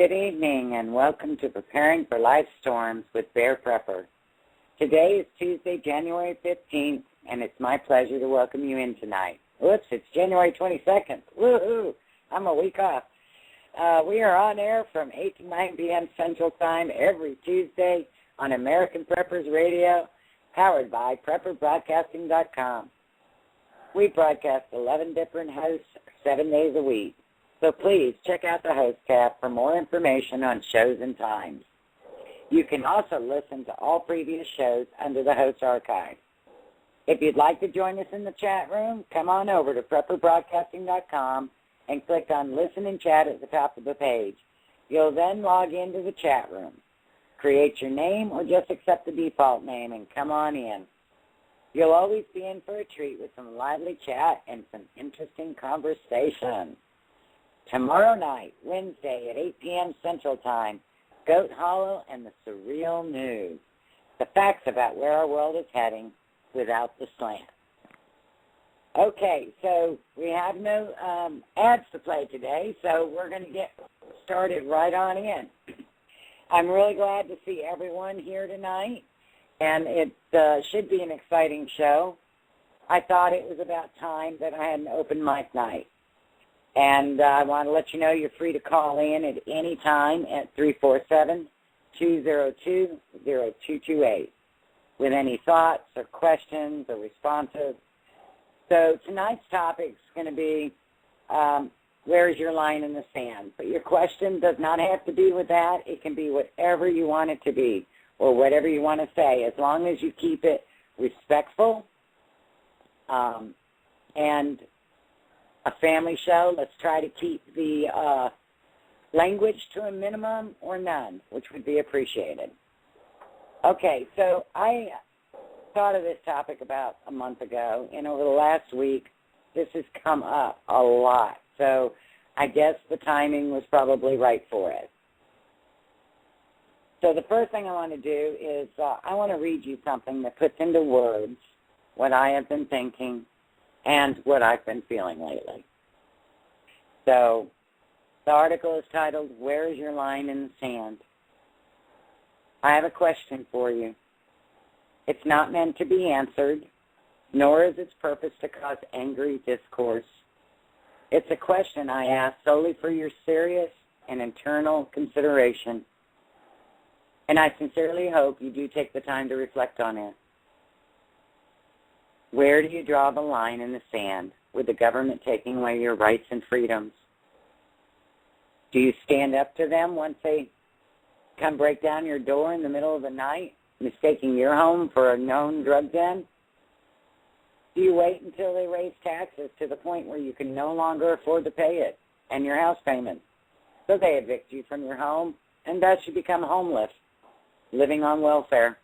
Good evening and welcome to Preparing for Life Storms with Bear Prepper. Today is Tuesday, January 15th, and it's my pleasure to welcome you in tonight. Whoops, it's January 22nd. Woohoo! I'm a week off. We are on air from 8 to 9 p.m. Central Time every Tuesday on American Preppers Radio, powered by PrepperBroadcasting.com. We broadcast 11 different hosts 7 days a week. So please check out the host tab for more information on shows and times. You can also listen to all previous shows under the host archive. If you'd like to join us in the chat room, come on over to PrepperBroadcasting.com and click on Listen and Chat at the top of the page. You'll then log into the chat room. Create your name or just accept the default name and come on in. You'll always be in for a treat with some lively chat and some interesting conversation. Tomorrow night, Wednesday at 8 p.m. Central Time, Goat Hollow and the Surreal News. The facts about where our world is heading without the slant. Okay, so we have no ads to play today, so we're going to get started right on in. I'm really glad to see everyone here tonight, and it should be an exciting show. I thought it was about time that I had an open mic night. And I want to let you know you're free to call in at any time at 347-202-0228 with any thoughts or questions or responses. So tonight's topic is going to be, where's your line in the sand? But your question does not have to be with that. It can be whatever you want it to be or whatever you want to say, as long as you keep it respectful and a family show. Let's try to keep the language to a minimum or none, which would be appreciated. Okay, so I thought of this topic about a month ago, and over the last week, this has come up a lot. So I guess the timing was probably right for it. So the first thing I want to do is I want to read you something that puts into words what I have been thinking and what I've been feeling lately. So the article is titled, Where is Your Line in the Sand? I have a question for you. It's not meant to be answered, nor is its purpose to cause angry discourse. It's a question I ask solely for your serious and internal consideration, and I sincerely hope you do take the time to reflect on it. Where do you draw the line in the sand with the government taking away your rights and freedoms? Do you stand up to them once they come break down your door in the middle of the night, mistaking your home for a known drug den? Do you wait until they raise taxes to the point where you can no longer afford to pay it and your house payment, so they evict you from your home and thus you become homeless, living on welfare?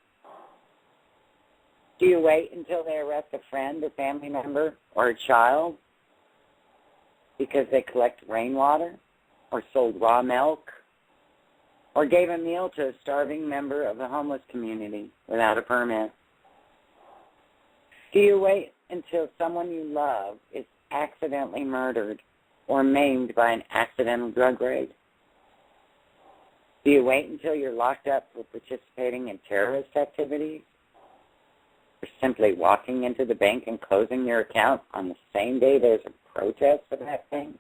Do you wait until they arrest a friend, a family member, or a child because they collect rainwater or sold raw milk or gave a meal to a starving member of the homeless community without a permit? Do you wait until someone you love is accidentally murdered or maimed by an accidental drug raid? Do you wait until you're locked up for participating in terrorist activities? Or simply walking into the bank and closing your account on the same day there's a protest for that thing?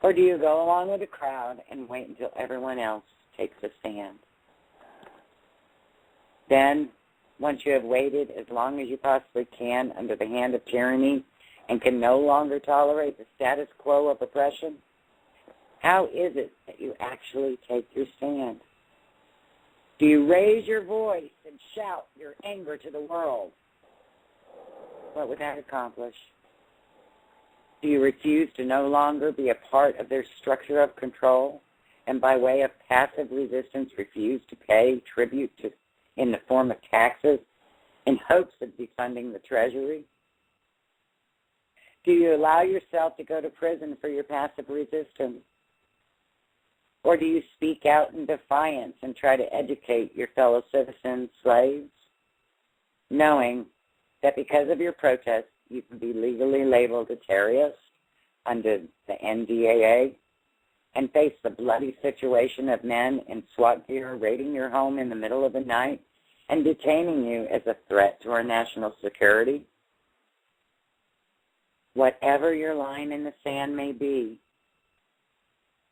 Or do you go along with the crowd and wait until everyone else takes a stand? Then, once you have waited as long as you possibly can under the hand of tyranny and can no longer tolerate the status quo of oppression, how is it that you actually take your stand? Do you raise your voice and shout your anger to the world? What would that accomplish? Do you refuse to no longer be a part of their structure of control and by way of passive resistance refuse to pay tribute in the form of taxes in hopes of defunding the Treasury? Do you allow yourself to go to prison for your passive resistance? Or do you speak out in defiance and try to educate your fellow citizen slaves, knowing that because of your protest, you can be legally labeled a terrorist under the NDAA and face the bloody situation of men in SWAT gear raiding your home in the middle of the night and detaining you as a threat to our national security? Whatever your line in the sand may be,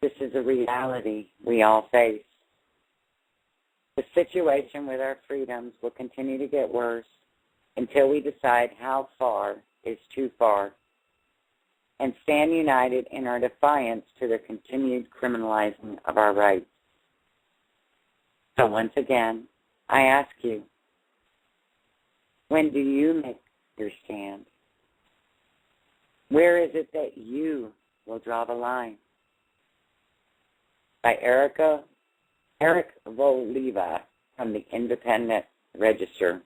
this is a reality we all face. The situation with our freedoms will continue to get worse until we decide how far is too far and stand united in our defiance to the continued criminalizing of our rights. So once again, I ask you, when do you make your stand? Where is it that you will draw the line? By Eric Voliva from the Independent Register.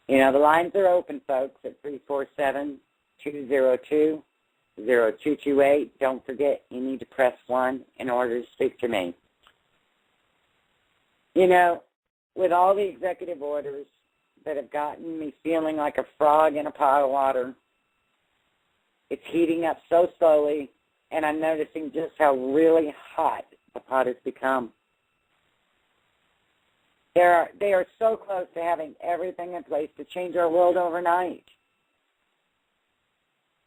You know, the lines are open, folks, at 347-202-0228. Don't forget, you need to press 1 in order to speak to me. You know, with all the executive orders that have gotten me feeling like a frog in a pot of water, it's heating up so slowly, and I'm noticing just how really hot the pot has become. They are so close to having everything in place to change our world overnight.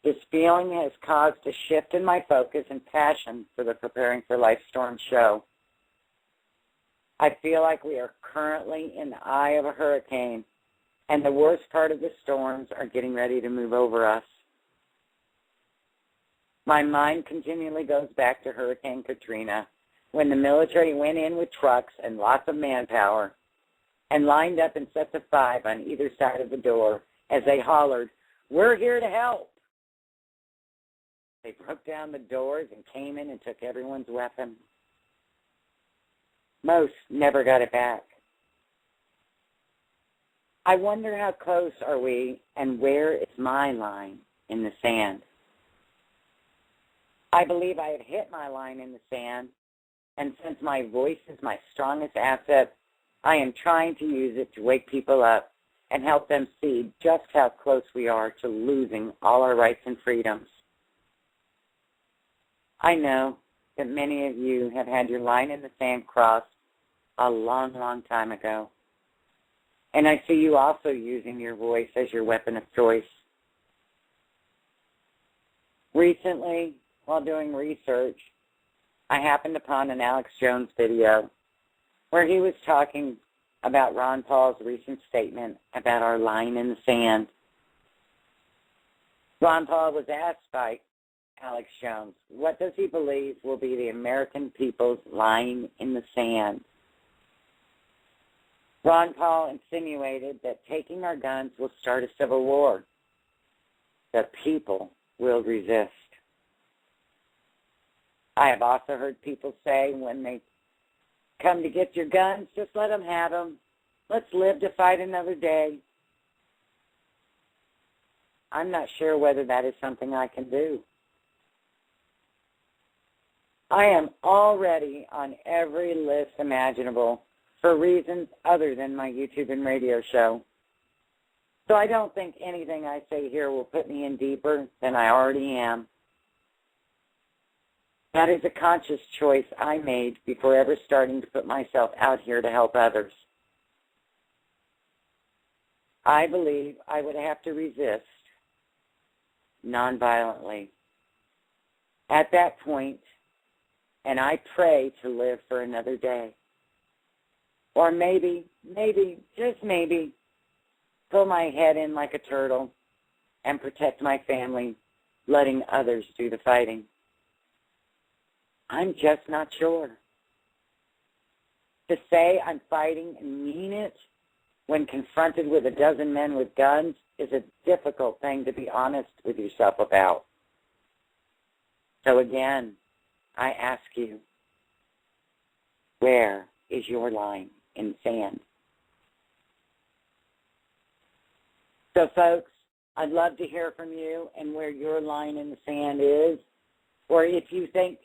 This feeling has caused a shift in my focus and passion for the Preparing for Life Storm show. I feel like we are currently in the eye of a hurricane, and the worst part of the storms are getting ready to move over us. My mind continually goes back to Hurricane Katrina, when the military went in with trucks and lots of manpower and lined up in sets of 5 on either side of the door as they hollered, "We're here to help." They broke down the doors and came in and took everyone's weapon. Most never got it back. I wonder how close are we, and where is my line in the sand? I believe I have hit my line in the sand, and since my voice is my strongest asset, I am trying to use it to wake people up and help them see just how close we are to losing all our rights and freedoms. I know that many of you have had your line in the sand crossed a long, long time ago, and I see you also using your voice as your weapon of choice. Recently, while doing research, I happened upon an Alex Jones video where he was talking about Ron Paul's recent statement about our line in the sand. Ron Paul was asked by Alex Jones, what does he believe will be the American people's line in the sand? Ron Paul insinuated that taking our guns will start a civil war. The people will resist. I have also heard people say when they come to get your guns, just let them have them. Let's live to fight another day. I'm not sure whether that is something I can do. I am already on every list imaginable for reasons other than my YouTube and radio show. So I don't think anything I say here will put me in deeper than I already am. That is a conscious choice I made before ever starting to put myself out here to help others. I believe I would have to resist nonviolently. At that point, and I pray to live for another day. Or maybe, just maybe, pull my head in like a turtle and protect my family, letting others do the fighting. I'm just not sure. To say I'm fighting and mean it when confronted with a dozen men with guns is a difficult thing to be honest with yourself about. So again, I ask you, where is your line in the sand? So folks, I'd love to hear from you and where your line in the sand is, or if you think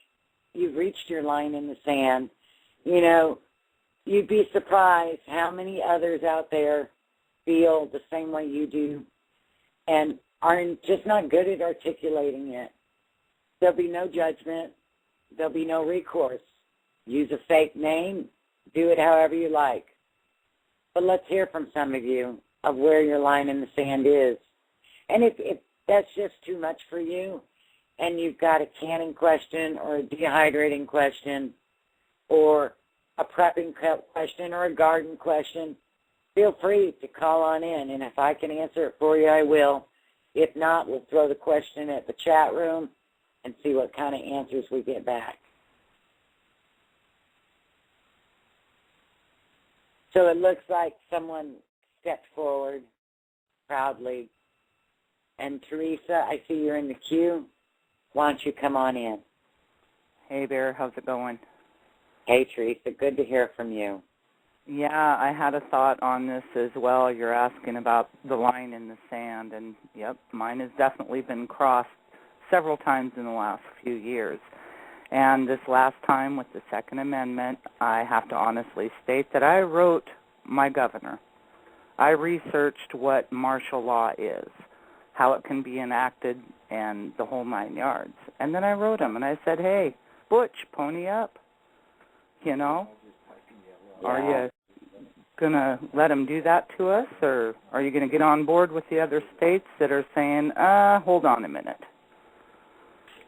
you've reached your line in the sand. You know, you'd be surprised how many others out there feel the same way you do and are just not good at articulating it. There'll be no judgment. There'll be no recourse. Use a fake name. Do it however you like. But let's hear from some of you of where your line in the sand is. And if that's just too much for you, and you've got a canning question or a dehydrating question or a prepping question or a garden question, feel free to call on in. And if I can answer it for you, I will. If not, we'll throw the question at the chat room and see what kind of answers we get back. So it looks like someone stepped forward proudly. And Teresa, I see you're in the queue. Why don't you come on in? Hey, Bear. How's it going? Hey, Teresa. Good to hear from you. Yeah, I had a thought on this as well. You're asking about the line in the sand, and, yep, mine has definitely been crossed several times in the last few years. And this last time with the Second Amendment, I have to honestly state that I wrote my governor. I researched what martial law is, how it can be enacted, and the whole 9 yards. And then I wrote him, and I said, hey, Butch, pony up. You know, are you going to let him do that to us, or are you going to get on board with the other states that are saying, hold on a minute?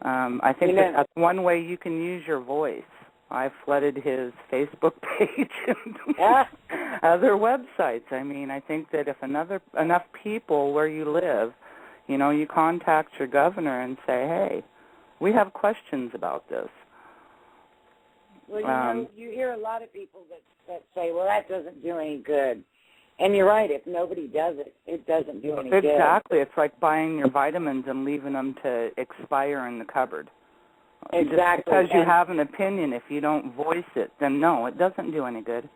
I think that's one way you can use your voice. I flooded his Facebook page and other websites. I mean, I think that if enough people where you live, you know, you contact your governor and say, hey, we have questions about this. Well, you know, you hear a lot of people that say, well, that doesn't do any good. And you're right. If nobody does it, it doesn't do any good. Exactly. It's like buying your vitamins and leaving them to expire in the cupboard. Exactly. Just because you have an opinion, if you don't voice it, then no, it doesn't do any good.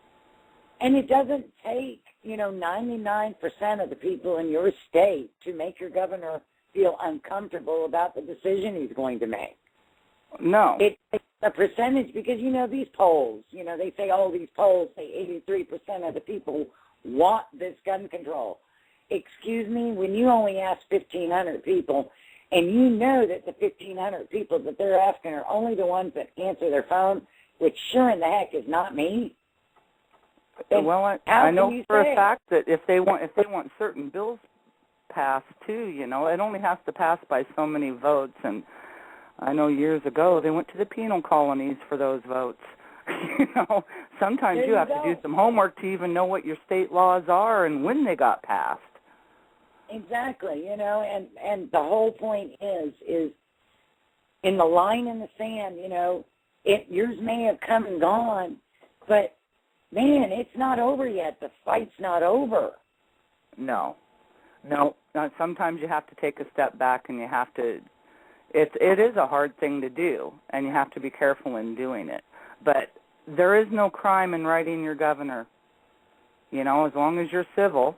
And it doesn't take, 99% of the people in your state to make your governor feel uncomfortable about the decision he's going to make. No. It's a percentage because, these polls, they say, these polls say 83% of the people want this gun control. Excuse me, when you only ask 1,500 people, and you know that the 1,500 people that they're asking are only the ones that answer their phone, which sure in the heck is not me. Well, I know for a fact that if they want certain bills passed too, it only has to pass by so many votes. And I know years ago they went to the penal colonies for those votes. Sometimes you have to do some homework to even know what your state laws are and when they got passed. Exactly, and the whole point is in the line in the sand, yours may have come and gone, but, man, it's not over yet. The fight's not over. No. Sometimes you have to take a step back and you have to, it is a hard thing to do, and you have to be careful in doing it. But there is no crime in writing your governor, as long as you're civil.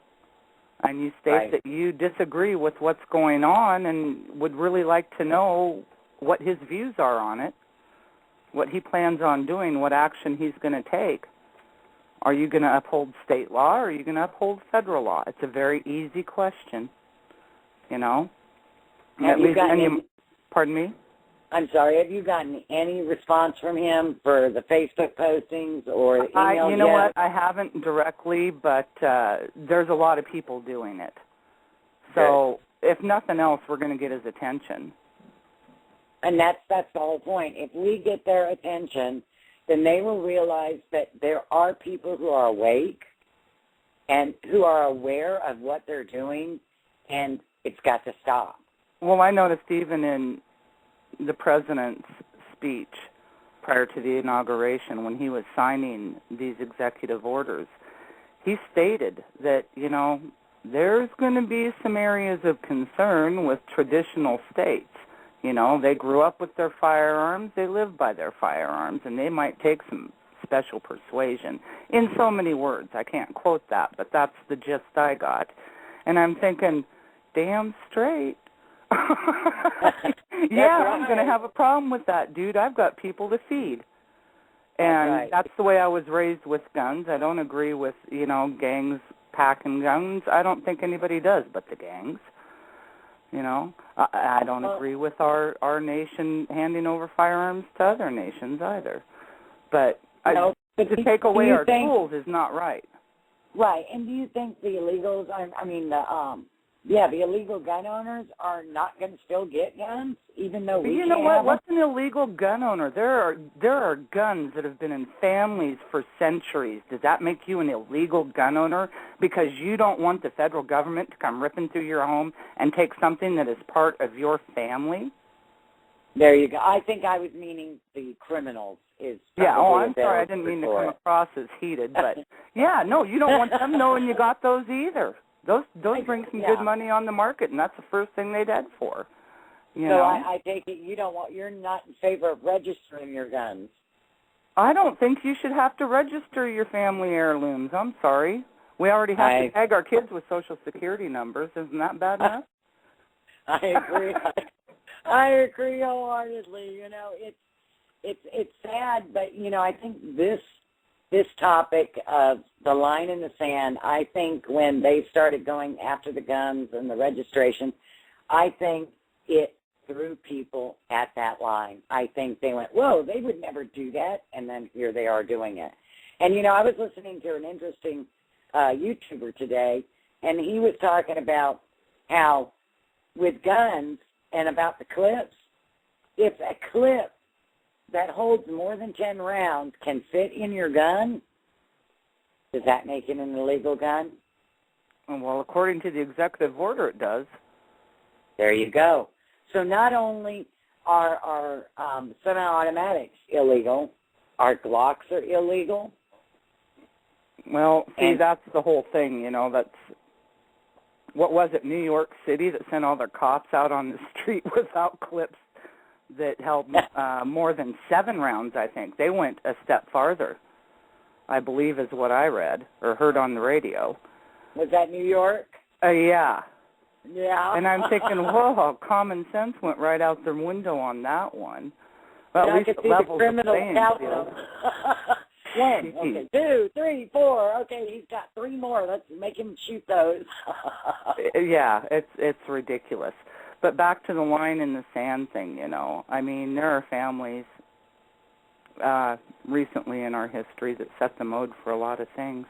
And you state that you disagree with what's going on and would really like to know what his views are on it, what he plans on doing, what action he's going to take. Are you going to uphold state law or are you going to uphold federal law? It's a very easy question, Pardon me? I'm sorry, have you gotten any response from him for the Facebook postings or emails You know what? I haven't directly, but there's a lot of people doing it. So if nothing else, we're going to get his attention. And that's the whole point. If we get their attention, then they will realize that there are people who are awake and who are aware of what they're doing, and it's got to stop. Well, I noticed even in the president's speech prior to the inauguration, when he was signing these executive orders, he stated that, there's going to be some areas of concern with traditional states. They grew up with their firearms, they live by their firearms, and they might take some special persuasion. In so many words, I can't quote that, but that's the gist I got. And I'm thinking, damn straight. I'm going to have a problem with that, dude. I've got people to feed. And that's the way I was raised with guns. I don't agree with, gangs packing guns. I don't think anybody does but the gangs. You know, I don't agree with our nation handing over firearms to other nations either. But to take away our tools is not right. Right. And do you think the illegals, the illegal gun owners are not going to still get guns, even though we you know what? What's an illegal gun owner? There are guns that have been in families for centuries. Does that make you an illegal gun owner because you don't want the federal government to come ripping through your home and take something that is part of your family? There you go. I think I was meaning the criminals. I'm sorry. I didn't mean to come across as heated, but yeah, no, you don't want them knowing you got those either. Those bring some good money on the market, and that's the first thing they'd head for. You know? I take it you're not in favor of registering your guns. I don't think you should have to register your family heirlooms. I'm sorry. We already have to tag our kids with Social Security numbers. Isn't that bad enough? I agree. I agree wholeheartedly. You know, it's sad, but you know, I think this topic of the line in the sand, I think when they started going after the guns and the registration, I think it threw people at that line. I think they went, whoa, they would never do that, and then here they are doing it. And, you know, I was listening to an interesting YouTuber today, and he was talking about how with guns and about the clips, if a clip that holds more than 10 rounds can fit in your gun, does that make it an illegal gun? Well, according to the executive order, it does. There you go. So not only are semi-automatics illegal, our Glocks are illegal. Well, see, that's the whole thing, you know. That's, what was it, New York City that sent all their cops out on the street without clips that held more than 7 rounds, I think. They went a step farther, I believe is what I read or heard on the radio. Was that New York? Yeah. Yeah. And I'm thinking, whoa, common sense went right out the window on that one. Well, at least the levels of playing field. 1, okay, 2, 3, 4. Okay, he's got 3 more. Let's make him shoot those. Yeah, it's ridiculous. But back to the line in the sand thing, you know. I mean, there are families recently in our history that set the mode for a lot of things.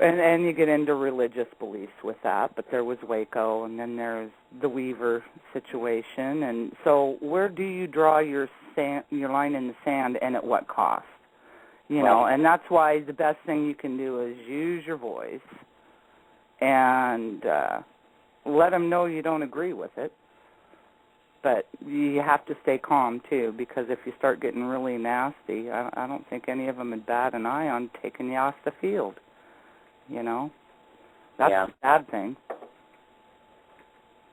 And you get into religious beliefs with that, but there was Waco, and then there's the Weaver situation. And so where do you draw your line in the sand, and at what cost? You know, and that's why the best thing you can do is use your voice and let them know you don't agree with it. But you have to stay calm, too, because if you start getting really nasty, I don't think any of them would bat an eye on taking you off the field. You know, that's a bad thing.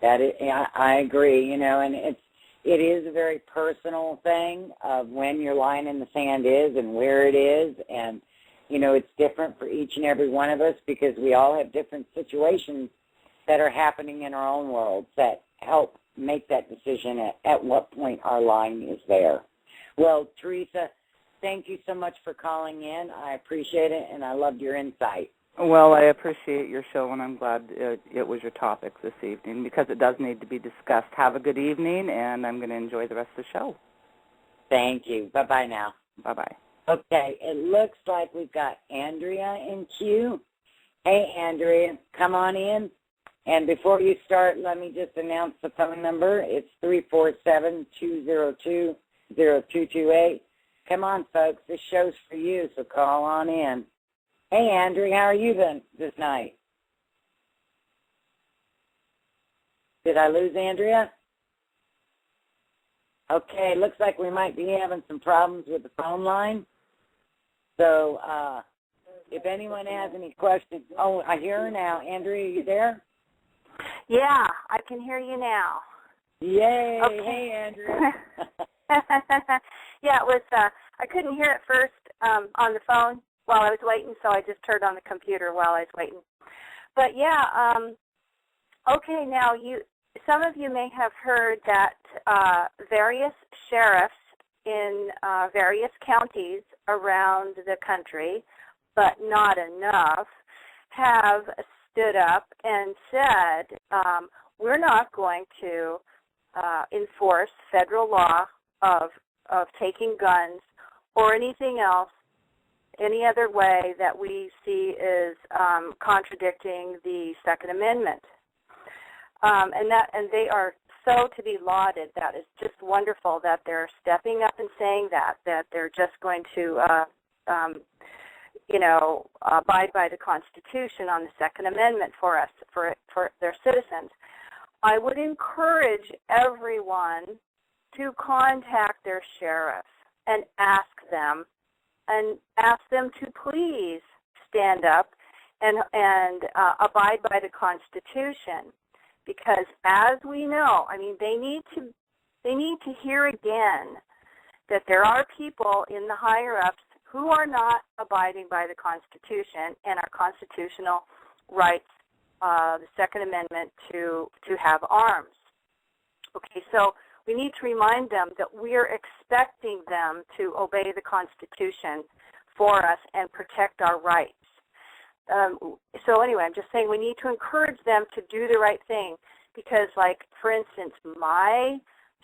I agree. You know, and it is a very personal thing of when your line in the sand is and where it is, and you know, it's different for each and every one of us because we all have different situations that are happening in our own worlds that help make that decision at what point our line is there. Well, Teresa, thank you so much for calling in. I appreciate it, and I loved your insight. Well, I appreciate your show, and I'm glad it was your topic this evening because it does need to be discussed. Have a good evening, and I'm going to enjoy the rest of the show. Thank you. Bye-bye now. Bye-bye. Okay, it looks like we've got Andrea in queue. Hey, Andrea, come on in. And before you start, let me just announce the phone number. It's 347-202-0228. Come on, folks. This show's for you, so call on in. Hey, Andrea, how are you this night? Did I lose Andrea? Okay, looks like we might be having some problems with the phone line. So if anyone has any questions. Oh, I hear her now. Andrea, are you there? Yeah, I can hear you now. Yay. Okay. Hey, Andrea. Yeah, it was, I couldn't hear it first on the phone while I was waiting, so I just turned on the computer while I was waiting. But yeah, okay, now some of you may have heard that various sheriffs in various counties around the country, but not enough, have stood up and said, we're not going to enforce federal law of taking guns or anything else any other way that we see is contradicting the Second Amendment. And they are so to be lauded. That is just wonderful that they're stepping up and saying that they're just going to, abide by the Constitution on the Second Amendment for us, for their citizens. I would encourage everyone to contact their sheriff and ask them to please stand up and abide by the Constitution, because as we know, I mean, they need to hear again that there are people in the higher ups who are not abiding by the Constitution and our constitutional rights, the Second Amendment to have arms. Okay, so we need to remind them that we're expecting them to obey the Constitution for us and protect our rights. So anyway, I'm just saying we need to encourage them to do the right thing, because, like, for instance, my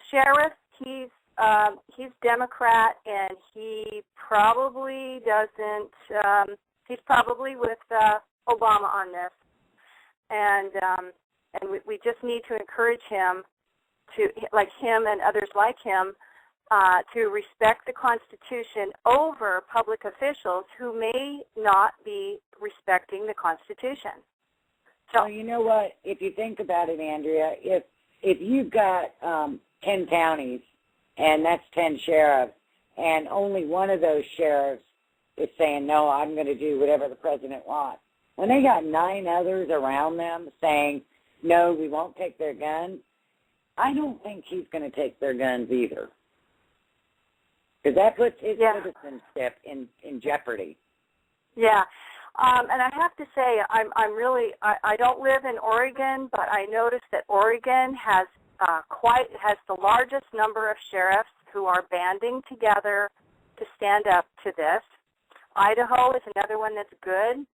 sheriff, he's Democrat, and he probably doesn't. He's probably with Obama on this, and we just need to encourage him to, like him and others like him, to respect the Constitution over public officials who may not be respecting the Constitution. So, well, you know what? If you think about it, Andrea, if you've got 10 counties and that's 10 sheriffs, and only one of those sheriffs is saying, no, I'm going to do whatever the president wants, when they got 9 others around them saying, no, we won't take their guns, I don't think he's going to take their guns either, because that puts his citizenship in jeopardy. Yeah, and I have to say, I don't live in Oregon, but I noticed that Oregon has the largest number of sheriffs who are banding together to stand up to this. Idaho is another one that's good.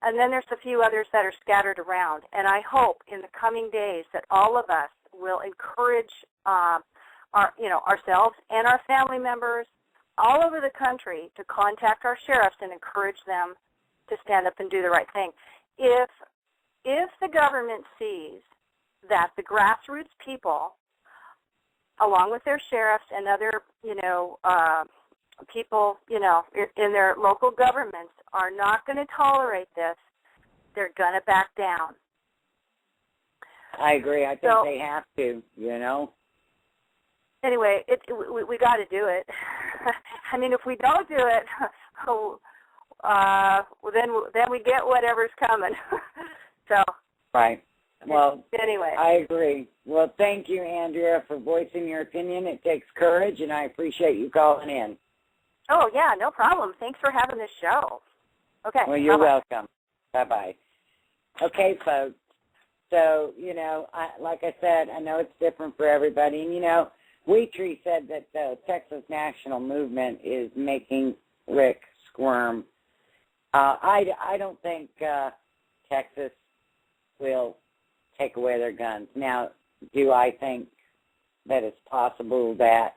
And then there's a few others that are scattered around. And I hope in the coming days that all of us will encourage ourselves and our family members all over the country to contact our sheriffs and encourage them to stand up and do the right thing. If the government sees that the grassroots people, along with their sheriffs and other, people, in their local governments, are not going to tolerate this, they're going to back down. I agree. I think they have to, Anyway, we got to do it. I mean, if we don't do it, then we get whatever's coming. So. Right. Well, anyway. I agree. Well, thank you, Andrea, for voicing your opinion. It takes courage, and I appreciate you calling in. Oh, yeah, no problem. Thanks for having this show. Okay. Well, you're bye-bye. welcome. Bye-bye. Okay, folks. So, like I said, I know it's different for everybody. And, Wheatree said that the Texas National Movement is making Rick squirm. I don't think Texas will take away their guns. Now, do I think that it's possible that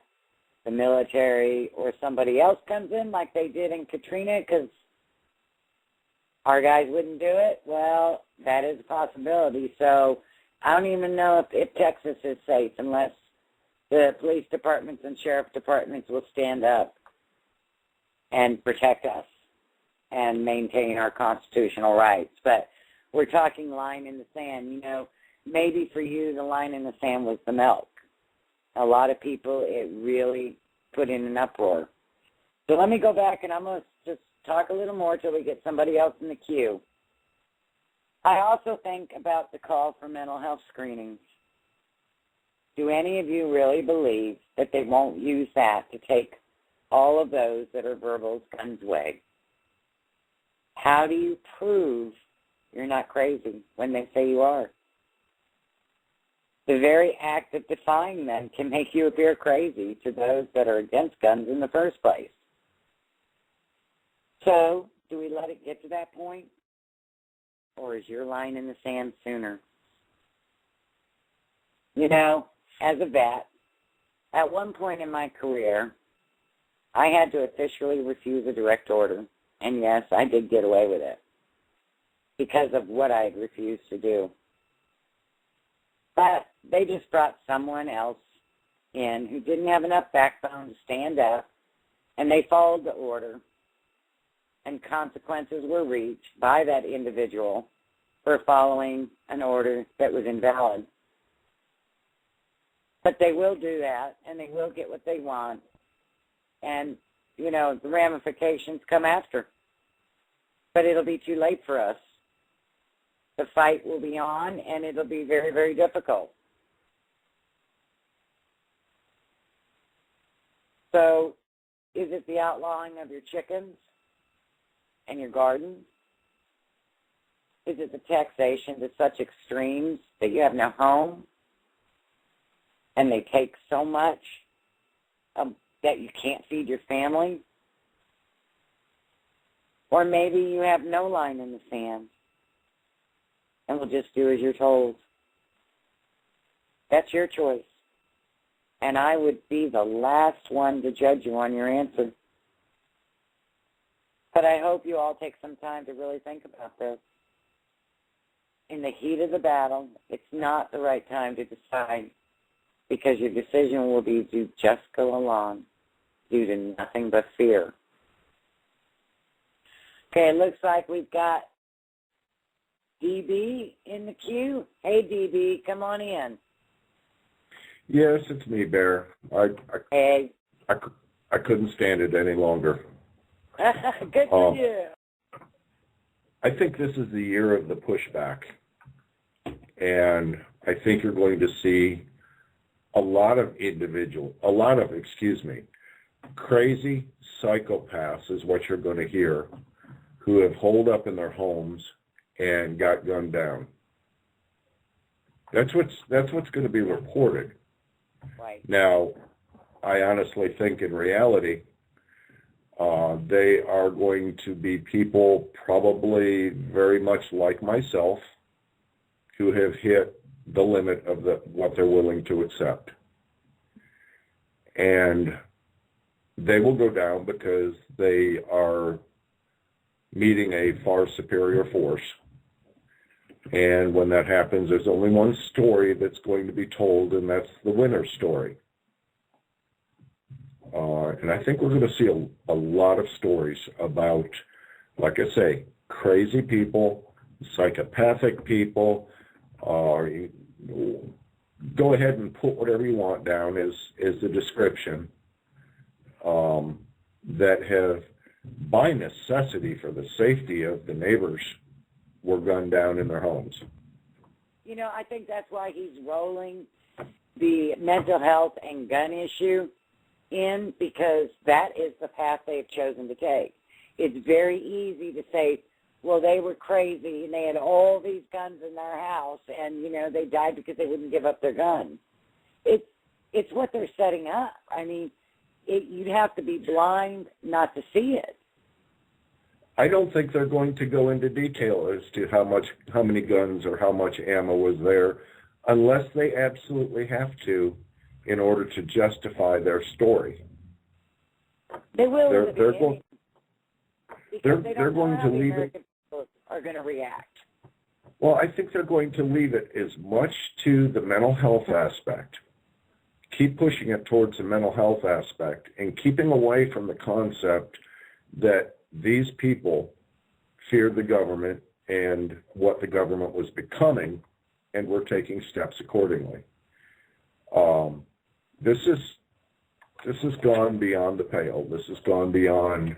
the military or somebody else comes in like they did in Katrina because our guys wouldn't do it? Well, that is a possibility. So I don't even know if Texas is safe unless the police departments and sheriff departments will stand up and protect us and maintain our constitutional rights. But we're talking line in the sand. Maybe for you the line in the sand was the milk. A lot of people, it really put in an uproar. So let me go back, and I'm going to just talk a little more till we get somebody else in the queue. I also think about the call for mental health screenings. Do any of you really believe that they won't use that to take all of those that are verbal guns away? How do you prove you're not crazy when they say you are? The very act of defying them can make you appear crazy to those that are against guns in the first place. So, do we let it get to that point? or is your line in the sand sooner? You know, as a vet, at one point in my career, I had to officially refuse a direct order. And yes, I did get away with it because of what I had refused to do. But they just brought someone else in who didn't have enough backbone to stand up, and they followed the order, and consequences were reached by that individual for following an order that was invalid. But they will do that, and they will get what they want. And, you know, the ramifications come after. But it'll be too late for us. The fight will be on, and it'll be very, very difficult. So, is it the outlawing of your chickens and your gardens? Is it the taxation to such extremes that you have no home and they take so much that you can't feed your family? Or maybe you have no line in the sand and will just do as you're told. That's your choice. And I would be the last one to judge you on your answer. But I hope you all take some time to really think about this. In the heat of the battle, it's not the right time to decide, because your decision will be to just go along due to nothing but fear. Okay, it looks like we've got DB in the queue. Hey, DB, come on in. Yes, it's me, Bear. Hey. I couldn't stand it any longer. Good for you. I think this is the year of the pushback, and I think you're going to see a lot of crazy psychopaths is what you're going to hear, who have holed up in their homes and got gunned down. That's what's going to be reported. Right. Now, I honestly think in reality, they are going to be people probably very much like myself who have hit the limit of what they're willing to accept. And they will go down because they are meeting a far superior force. And when that happens, there's only one story that's going to be told, and that's the winner story. And I think we're going to see a lot of stories about, like I say, crazy people, psychopathic people. Go ahead and put whatever you want down as the description, that have, by necessity for the safety of the neighbors, were gunned down in their homes. You know, I think that's why he's rolling the mental health and gun issue in, because that is the path they've chosen to take. It's very easy to say, well, they were crazy and they had all these guns in their house and, you know, they died because they wouldn't give up their gun. It's what they're setting up. I mean, you'd have to be blind not to see it. I don't think they're going to go into detail as to how many guns or how much ammo was there, unless they absolutely have to, in order to justify their story. They will. They're going to leave it. Are going to react. Well, I think they're going to leave it as much to the mental health aspect. Keep pushing it towards the mental health aspect and keeping away from the concept that these people feared the government and what the government was becoming, and were taking steps accordingly. This has gone beyond the pale. This has gone beyond,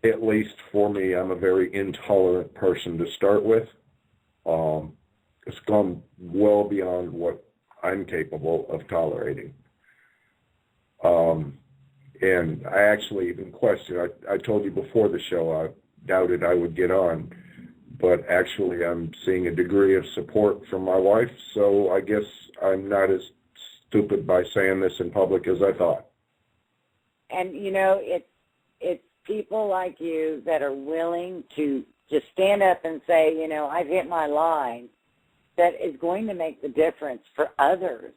at least for me, I'm a very intolerant person to start with. It's gone well beyond what I'm capable of tolerating. And I actually even questioned, I told you before the show I doubted I would get on, but actually I'm seeing a degree of support from my wife, so I guess I'm not as stupid by saying this in public as I thought. And, you know, it's people like you that are willing to just stand up and say, you know, I've hit my line, that is going to make the difference for others.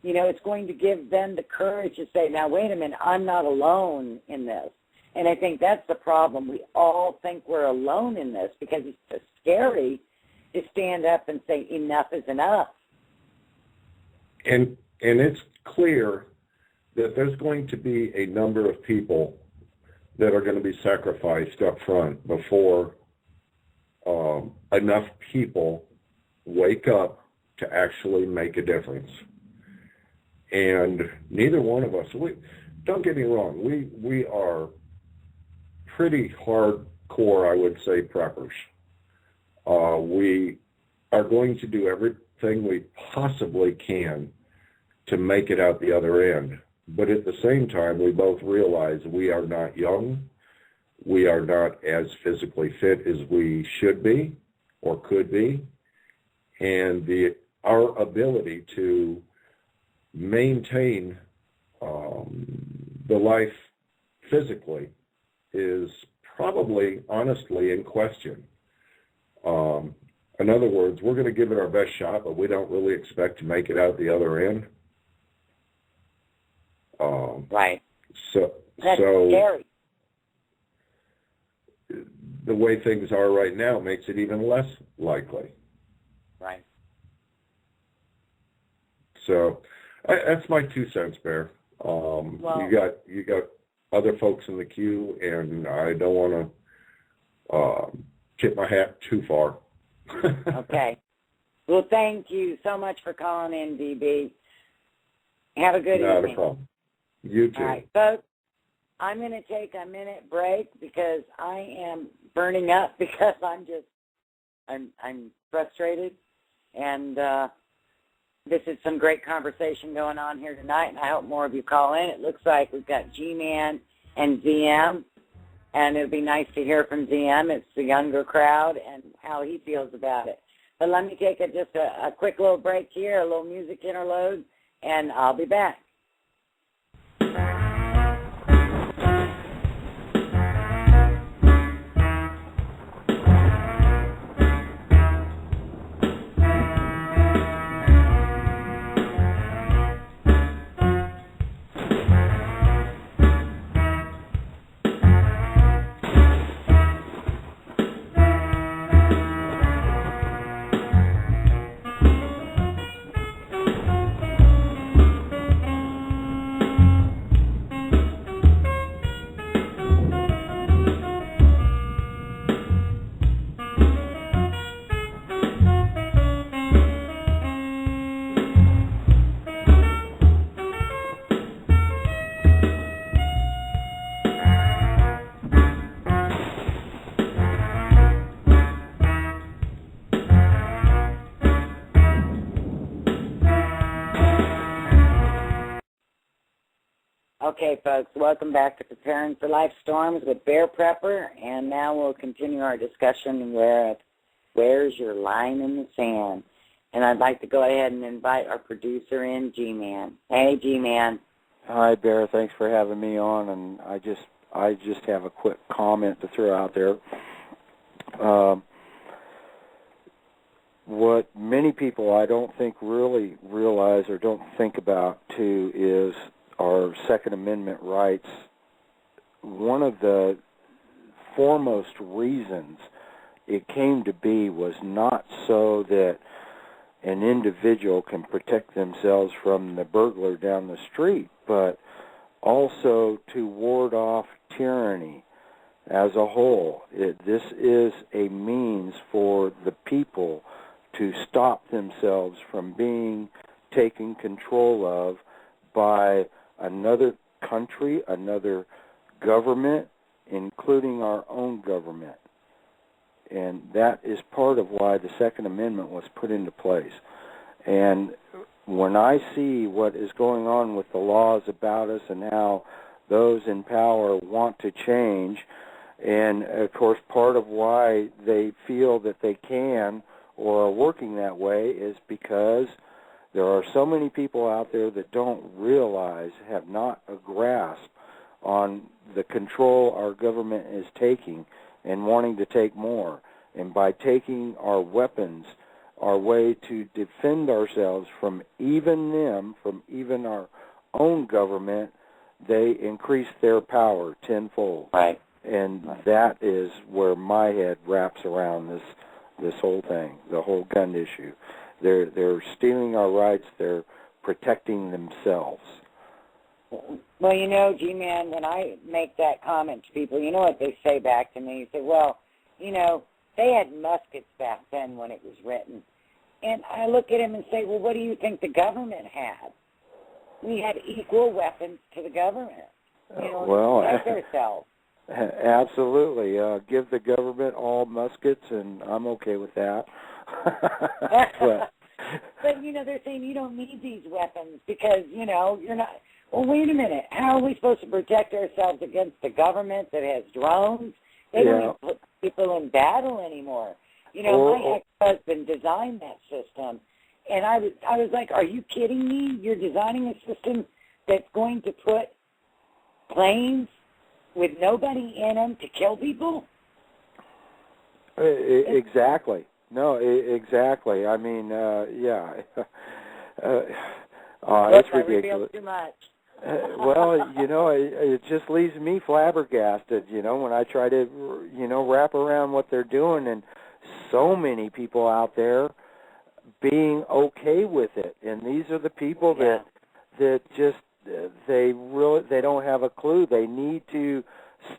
You know, it's going to give them the courage to say, now, wait a minute, I'm not alone in this. And I think that's the problem. We all think we're alone in this because it's so scary to stand up and say enough is enough. And it's clear that there's going to be a number of people that are going to be sacrificed up front before enough people wake up to actually make a difference. And neither one of us, don't get me wrong, we are pretty hardcore, I would say, preppers. We are going to do everything we possibly can to make it out the other end. But at the same time, we both realize we are not young. We are not as physically fit as we should be or could be. And our ability to maintain the life physically is probably, honestly, in question. In other words, we're going to give it our best shot, but we don't really expect to make it out the other end. Right. So scary. The way things are right now makes it even less likely. Right. So that's my 2 cents, Bear. You got other folks in the queue, and I don't want to tip my hat too far. Okay. Well, thank you so much for calling in, DB. Have a good evening. Not a problem. You too. All right, folks, I'm going to take a minute break because I am burning up because I'm frustrated, and this is some great conversation going on here tonight, and I hope more of you call in. It looks like we've got G-Man and ZM, and it would be nice to hear from ZM. It's the younger crowd and how he feels about it. But let me take just a quick little break here, a little music interlude, and I'll be back. Okay, folks, welcome back to Preparing for Life Storms with Bear Prepper, and now we'll continue our discussion where's your line in the sand. And I'd like to go ahead and invite our producer in, G-Man. Hey, G-Man. Hi, Bear. Thanks for having me on, and I just have a quick comment to throw out there. What many people I don't think really realize or don't think about, too, is our Second Amendment rights. One of the foremost reasons it came to be was not so that an individual can protect themselves from the burglar down the street, but also to ward off tyranny as a whole. This is a means for the people to stop themselves from being taken control of by another country, another government, including our own government. And that is part of why the Second Amendment was put into place. And when I see what is going on with the laws about us and how those in power want to change, and, of course, part of why they feel that they can or are working that way is because there are so many people out there that don't realize, have not a grasp on the control our government is taking and wanting to take more. And by taking our weapons, our way to defend ourselves from even them, from even our own government, they increase their power tenfold. Right. And that is where my head wraps around this whole thing, the whole gun issue. They're stealing our rights. They're protecting themselves. Well, you know, G-Man, when I make that comment to people, you know what they say back to me? They say, well, you know, they had muskets back then when it was written. And I look at them and say, well, what do you think the government had? We had equal weapons to the government, you know, to protect ourselves. Absolutely. Give the government all muskets, and I'm okay with that. But, you know, they're saying you don't need these weapons because, you know, you're not. Well, wait a minute. How are we supposed to protect ourselves against the government that has drones? They don't even put people in battle anymore. You know, my ex-husband designed that system, and I was like, are you kidding me? You're designing a system that's going to put planes with nobody in them to kill people? Exactly. No, exactly. I mean, yeah. It's ridiculous. Too much. Well, you know, it just leaves me flabbergasted, you know, when I try to, you know, wrap around what they're doing, and so many people out there being okay with it. And these are the people that just they don't have a clue. They need to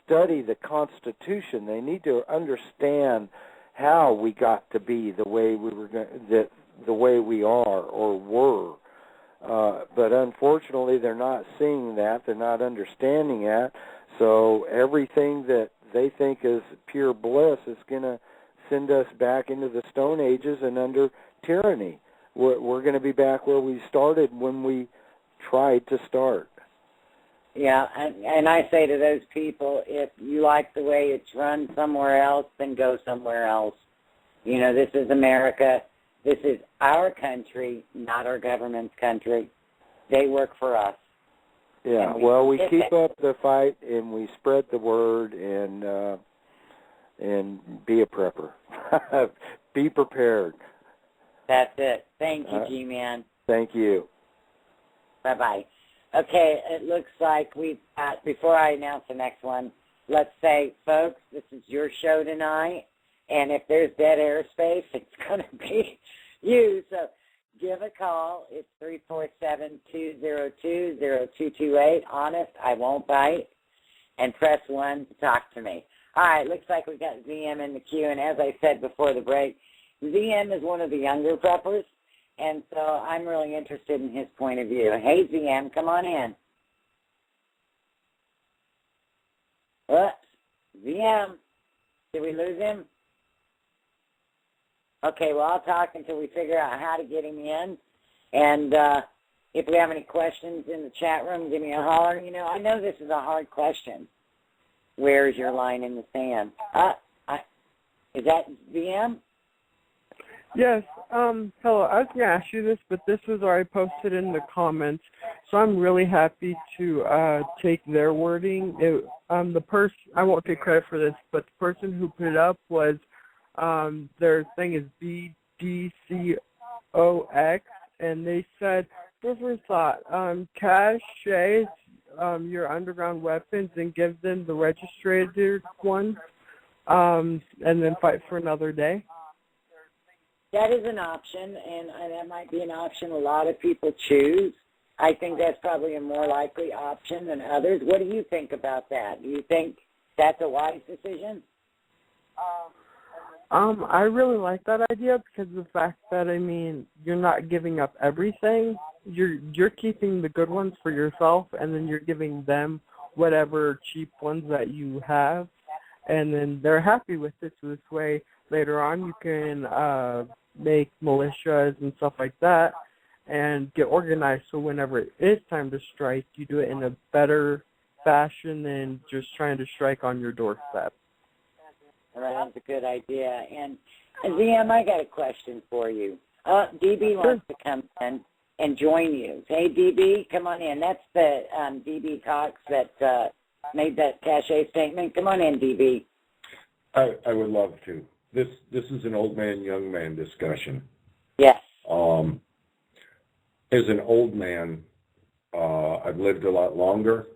study the Constitution. They need to understand how we got to be the way the way we are or were. But unfortunately, they're not seeing that. They're not understanding that. So everything that they think is pure bliss is going to send us back into the Stone Ages and under tyranny. We're going to be back where we started when we tried to start. Yeah, and I say to those people, if you like the way it's run somewhere else, then go somewhere else. You know, this is America. This is our country, not our government's country. They work for us. Yeah, well, we keep up the fight, and we spread the word, and be a prepper. Be prepared. That's it. Thank you, G-Man. Thank you. Bye-bye. Okay, it looks like we've got, before I announce the next one, let's say, folks, this is your show tonight, and if there's dead airspace, it's going to be you. So give a call. It's 347-202-0228. Honest, I won't bite. And press 1 to talk to me. All right, looks like we got ZM in the queue, and as I said before the break, ZM is one of the younger preppers, and so I'm really interested in his point of view. Hey, ZM, come on in. Whoops. ZM, did we lose him? Okay, well, I'll talk until we figure out how to get him in. And if we have any questions in the chat room, give me a holler. You know, I know this is a hard question. Where's your line in the sand? Is that ZM? Yes. Hello. I was going to ask you this, but this was already posted in the comments. So I'm really happy to take their wording. The person, I won't take credit for this, but the person who put it up was, their thing is BDCOX, and they said, first thought, cache your underground weapons and give them the registered ones, and then fight for another day. That is an option, and that might be an option a lot of people choose. I think that's probably a more likely option than others. What do you think about that? Do you think that's a wise decision? I really like that idea because of the fact that, I mean, you're not giving up everything. You're keeping the good ones for yourself, and then you're giving them whatever cheap ones that you have, and then they're happy with it. So this way, later on, you can make militias and stuff like that and get organized, so whenever it is time to strike, you do it in a better fashion than just trying to strike on your doorstep. That's a good idea. And ZM, I got a question for you. DB wants to come in and join you. Hey, DB, come on in. That's the DB Cox that made that cachet statement. Come on in, DB. I would love to. This is an old man, young man discussion. Yes. As an old man, I've lived a lot longer.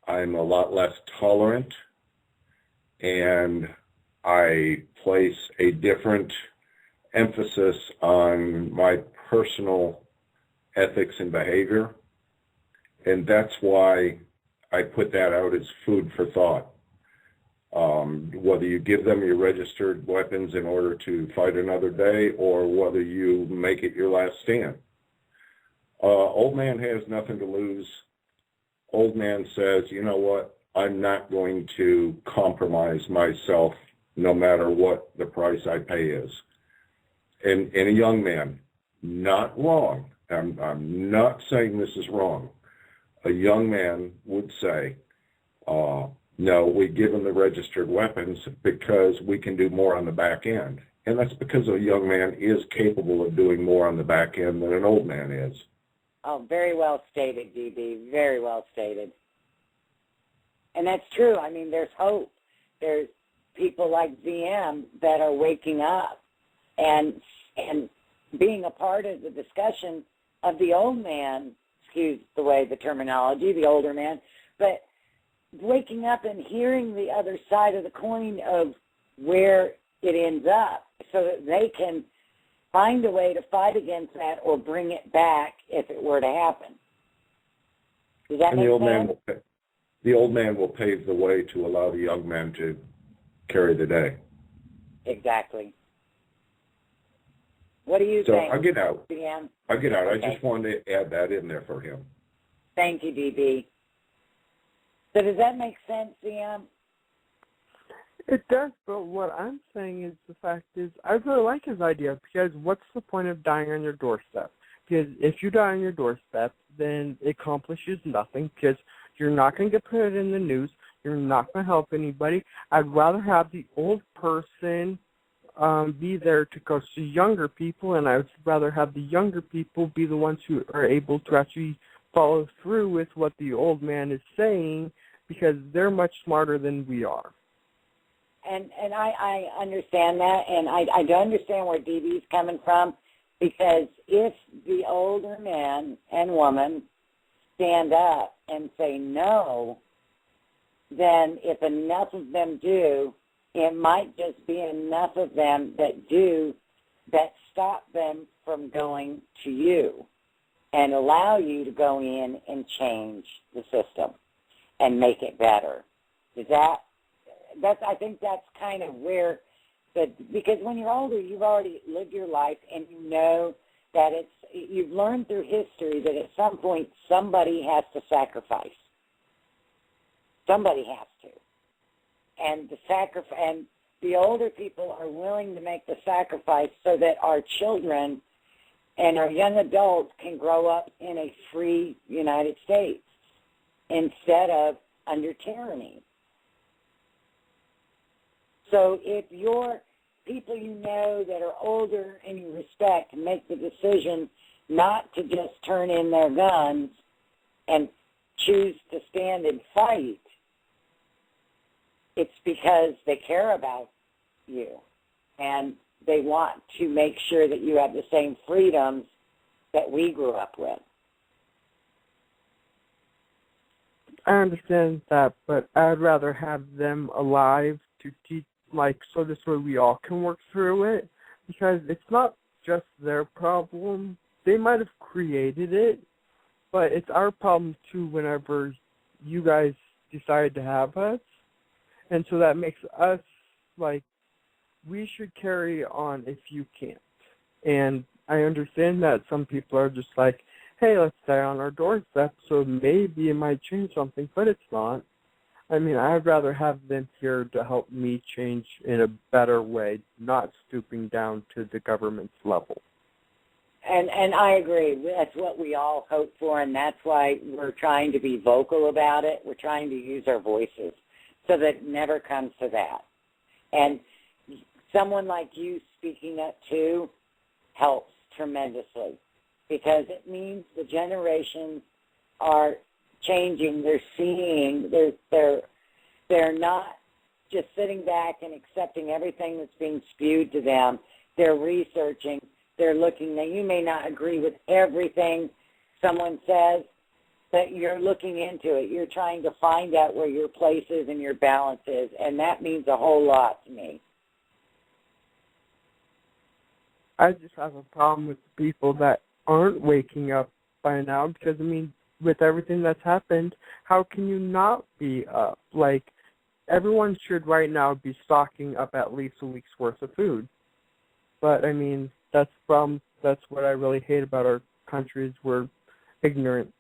I'm a lot less tolerant, and I place a different emphasis on my personal ethics and behavior, and that's why I put that out as food for thought. Whether you give them your registered weapons in order to fight another day, or whether you make it your last stand. Old man has nothing to lose. Old man says, you know what, I'm not going to compromise myself no matter what the price I pay is. And a young man, not wrong, I'm not saying this is wrong. A young man would say, no, we give them the registered weapons because we can do more on the back end. And that's because a young man is capable of doing more on the back end than an old man is. Oh, very well stated, DB. Very well stated. And that's true. I mean, there's hope. There's people like VM that are waking up and being a part of the discussion of the old man, excuse the way the terminology, the older man, but waking up and hearing the other side of the coin of where it ends up so that they can find a way to fight against that or bring it back if it were to happen. Does that make sense? The old man will pave the way to allow the young man to carry the day. Exactly. What do you think? I'll get out. DM? I'll get out. Okay. I just wanted to add that in there for him. Thank you, DB. So does that make sense, DM? It does, but what I'm saying is the fact is I really like his idea, because what's the point of dying on your doorstep? Because if you die on your doorstep, then it accomplishes nothing, because you're not going to get put in the news. You're not going to help anybody. I'd rather have the old person be there to coach the younger people, and I would rather have the younger people be the ones who are able to actually follow through with what the old man is saying, because they're much smarter than we are. And I understand that, and I do understand where DB's coming from, because if the older man and woman stand up and say no, then if enough of them do, it might just be enough of them that do that stop them from going to you and allow you to go in and change the system and make it better. I think that's kind of where, because when you're older, you've already lived your life, and you know that you've learned through history that at some point somebody has to sacrifice. Somebody has to. And the older people are willing to make the sacrifice so that our children and our young adults can grow up in a free United States instead of under tyranny. So if your people you know that are older and you respect make the decision not to just turn in their guns and choose to stand and fight, it's because they care about you and they want to make sure that you have the same freedoms that we grew up with. I understand that, but I'd rather have them alive to teach, so this way we all can work through it, because it's not just their problem. They might have created it, but it's our problem too whenever you guys decide to have us. And so that makes us, we should carry on if you can't. And I understand that some people are just like, hey, let's die on our doorstep, so maybe it might change something, but it's not. I mean, I'd rather have them here to help me change in a better way, not stooping down to the government's level. And I agree. That's what we all hope for, and that's why we're trying to be vocal about it. We're trying to use our voices so that it never comes to that. And someone like you speaking up too helps tremendously, because it means the generations are changing. They're seeing, they're not just sitting back and accepting everything that's being spewed to them. They're researching. They're looking. Now, you may not agree with everything someone says, but you're looking into it. You're trying to find out where your place is and your balance is, and that means a whole lot to me. I just have a problem with the people that aren't waking up by now because, I mean, with everything that's happened, how can you not be up? Like, everyone should right now be stocking up at least a week's worth of food. But, I mean, that's what I really hate about our country is we're ignorant.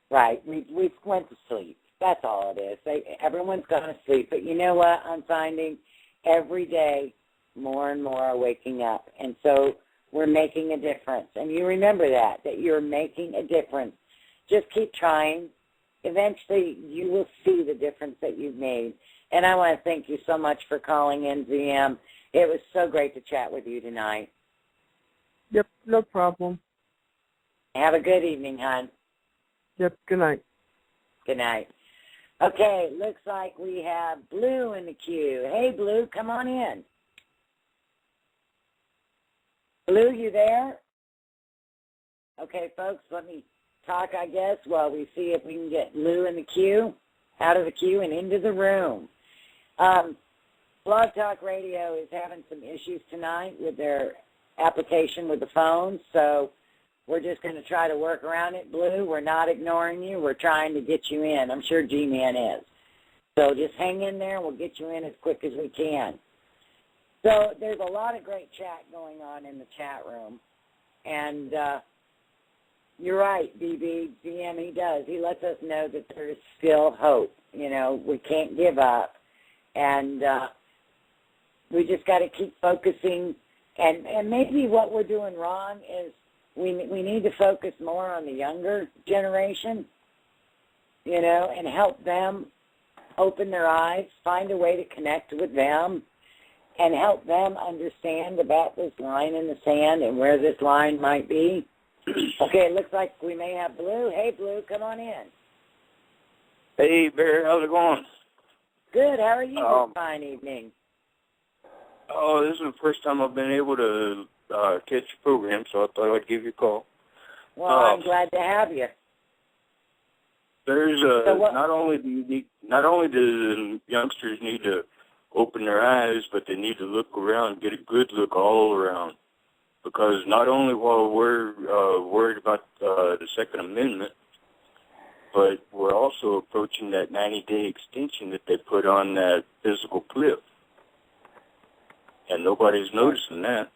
Right. We went to sleep. That's all it is. Everyone's gone to sleep. But you know what? I'm finding every day more and more are waking up. And so we're making a difference. And you remember that you're making a difference. Just keep trying. Eventually, you will see the difference that you've made. And I want to thank you so much for calling in, ZM. It was so great to chat with you tonight. Yep, no problem. Have a good evening, hon. Yep, good night. Good night. Okay, looks like we have Blue in the queue. Hey, Blue, come on in. Blue, you there? Okay, folks, let me talk, I guess, while we see if we can get Blue in the queue, out of the queue and into the room. Blog Talk Radio is having some issues tonight with their application with the phone, so we're just going to try to work around it, Blue. We're not ignoring you. We're trying to get you in. I'm sure G-Man is. So just hang in there, and we'll get you in as quick as we can. So there's a lot of great chat going on in the chat room, and you're right, BB, GM, he does. He lets us know that there is still hope. You know, we can't give up, and we just got to keep focusing. And maybe what we're doing wrong is we need to focus more on the younger generation, you know, and help them open their eyes, find a way to connect with them, and help them understand about this line in the sand and where this line might be. Okay, it looks like we may have Blue. Hey, Blue, come on in. Hey, Barry, how's it going? Good. How are you this fine evening? Oh, this is the first time I've been able to catch the program, so I thought I'd give you a call. Well, I'm glad to have you. There's not only do the youngsters need to open their eyes, but they need to look around, get a good look all around, because not only while we're worried about the Second Amendment, but we're also approaching that 90-day extension that they put on that physical cliff. And nobody's noticing that.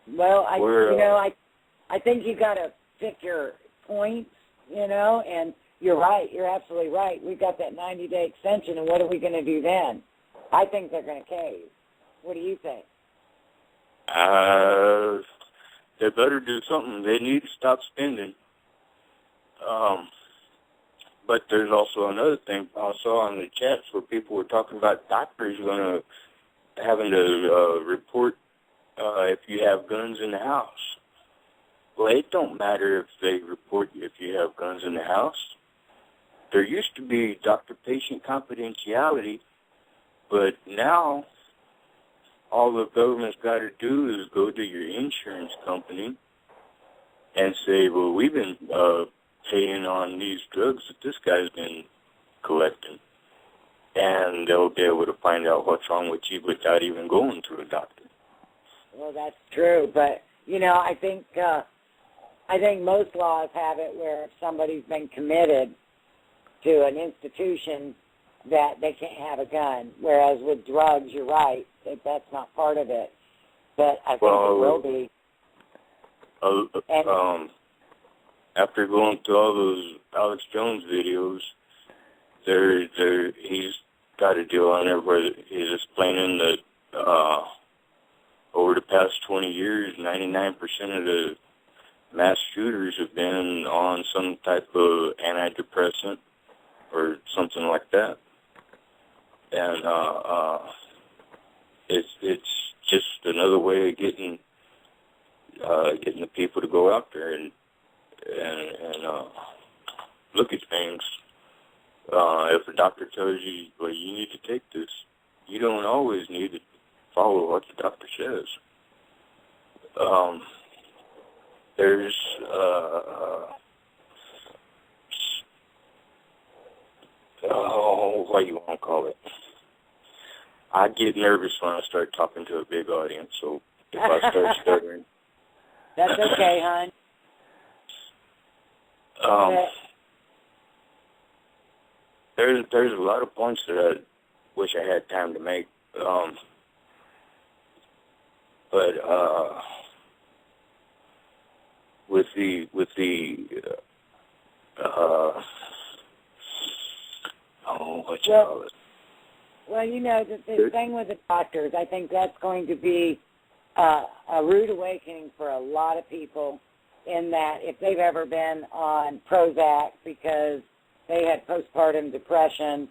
Well, I think you got to pick your points, you know, and you're right. You're absolutely right. We've got that 90-day extension, and what are we going to do then? I think they're going to cave. What do you think? They better do something. They need to stop spending. But there's also another thing I saw on the chats where people were talking about doctors having to report if you have guns in the house. Well, it don't matter if they report if you have guns in the house. There used to be doctor-patient confidentiality, but now all the government's got to do is go to your insurance company and say, well, we've been paying on these drugs that this guy's been collecting. And they'll be able to find out what's wrong with you without even going to a doctor. Well, that's true, but you know, I think most laws have it where if somebody's been committed to an institution that they can't have a gun. Whereas with drugs, you're right, that's not part of it. But I think it will be. After going through all those Alex Jones videos, he's got a deal on there where he's explaining that over the past 20 years, 99% of the mass shooters have been on some type of antidepressant or something like that. And it's just another way of getting the people to go out there and look at things. If a doctor tells you, well, you need to take this, you don't always need to follow what the doctor says. There's what do you want to call it? I get nervous when I start talking to a big audience, so if I start stuttering. That's okay, hon. There's a lot of points that I wish I had time to make, but with the what you call it? Well, you know, the thing with the doctors, I think that's going to be a rude awakening for a lot of people, in that if they've ever been on Prozac because they had postpartum depression,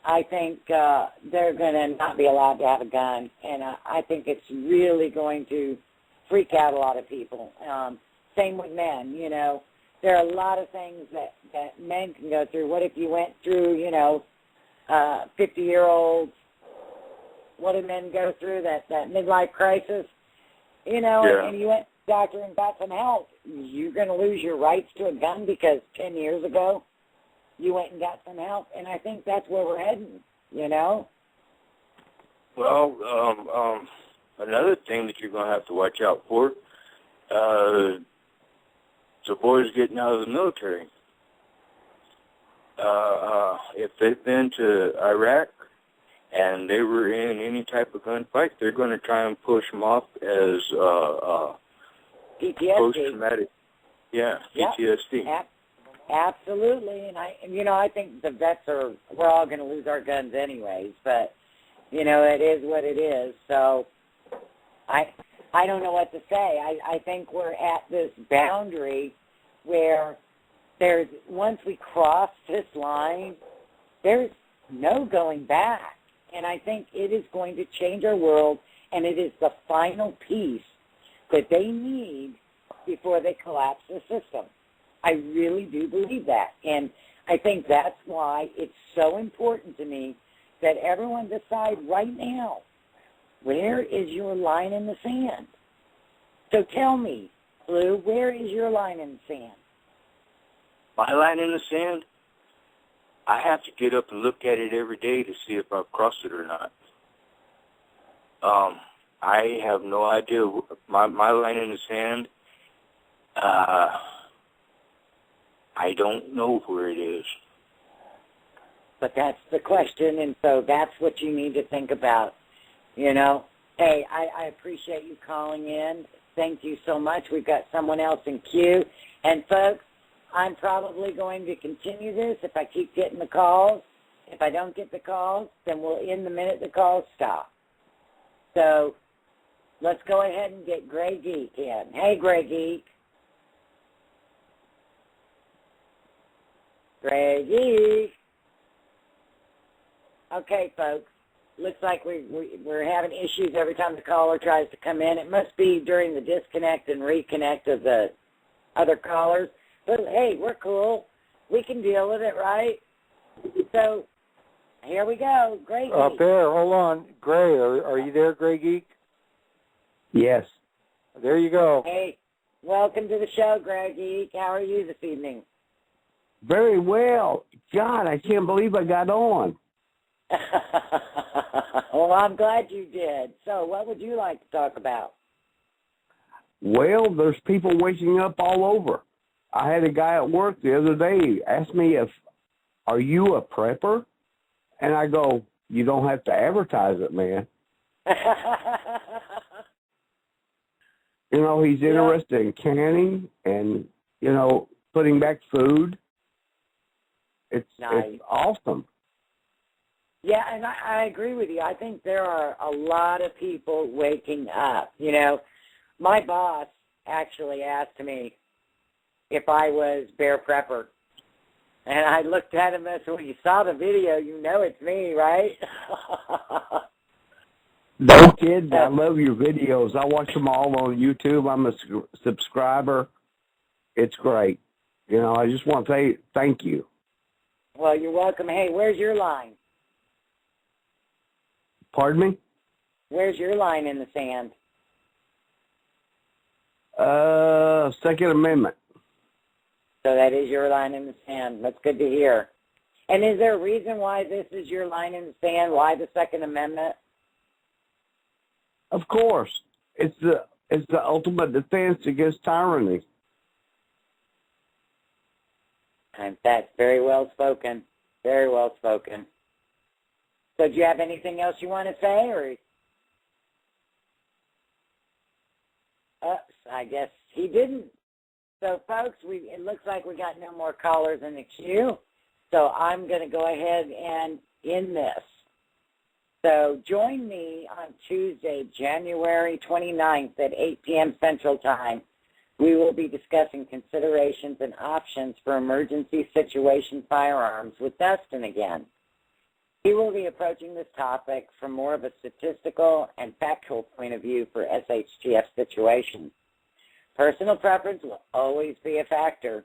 I think they're going to not be allowed to have a gun. And I think it's really going to freak out a lot of people. Same with men, you know. There are a lot of things that men can go through. What if you went through, 50-year-olds, what do men go through, that midlife crisis? And you went to the doctor and got some help. You're going to lose your rights to a gun because 10 years ago you went and got some help, and I think that's where we're heading, Well, another thing that you're going to have to watch out for, the boys getting out of the military. If they've been to Iraq and they were in any type of gunfight, they're going to try and push them off as PTSD. Post-traumatic. Yeah, PTSD. Yep. Absolutely, and I think the vets we're all going to lose our guns anyways, but it is what it is. So I don't know what to say. I think we're at this boundary where once we cross this line, there's no going back, and I think it is going to change our world, and it is the final piece that they need before they collapse the system. I really do believe that, and I think that's why it's so important to me that everyone decide right now, where is your line in the sand? So tell me, Blue, where is your line in the sand? My line in the sand? I have to get up and look at it every day to see if I've crossed it or not. I have no idea. My line in the sand, I don't know where it is. But that's the question, and so that's what you need to think about, Hey, I appreciate you calling in. Thank you so much. We've got someone else in queue. And, folks, I'm probably going to continue this if I keep getting the calls. If I don't get the calls, then we'll end the minute the calls stop. So let's go ahead and get Gray Geek in. Hey, Gray Geek. Gray Geek. Okay, folks. Looks like we're having issues every time the caller tries to come in. It must be during the disconnect and reconnect of the other callers. But, hey, we're cool. We can deal with it, right? So here we go. Gray Geek. Up there, hold on. Gray, are you there, Gray Geek? Yes. There you go. Hey, welcome to the show, Gray Geek. How are you this evening? Very well. God, I can't believe I got on. Well, I'm glad you did. So what would you like to talk about? Well, there's people waking up all over. I had a guy at work the other day ask me are you a prepper? And I go, you don't have to advertise it, man. He's interested in canning and, putting back food. It's awesome. Yeah, and I agree with you. I think there are a lot of people waking up. My boss actually asked me if I was bear prepper. And I looked at him and said, well, you saw the video, it's me, right? No kidding. I love your videos. I watch them all on YouTube. I'm a subscriber. It's great. I just want to say thank you. Well, you're welcome. Hey, where's your line? Pardon me? Where's your line in the sand? Second Amendment. So that is your line in the sand. That's good to hear. And is there a reason why this is your line in the sand? Why the Second Amendment? Of course. It's the ultimate defense against tyranny. And that's very well spoken. Very well spoken. So do you have anything else you want to say? Or I guess he didn't. So, folks, it looks like we got no more callers in the queue. So I'm going to go ahead and end this. So join me on Tuesday, January 29th at 8 p.m. Central Time. We will be discussing considerations and options for emergency situation firearms with Dustin again. He will be approaching this topic from more of a statistical and factual point of view for SHTF situations. Personal preference will always be a factor.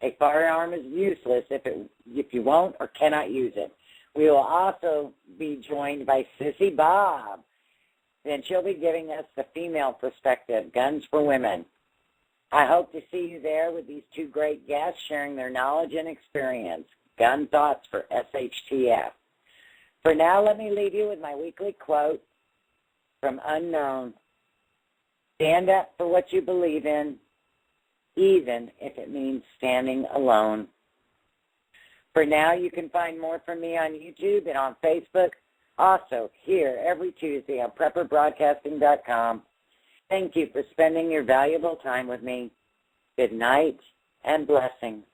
A firearm is useless if you won't or cannot use it. We will also be joined by Sissy Bob. Then she'll be giving us the female perspective, Guns for Women. I hope to see you there with these two great guests sharing their knowledge and experience. Gun thoughts for SHTF. For now, let me leave you with my weekly quote from Unknown. Stand up for what you believe in, even if it means standing alone. For now, you can find more from me on YouTube and on Facebook. Also, here every Tuesday on PrepperBroadcasting.com. Thank you for spending your valuable time with me. Good night and blessings.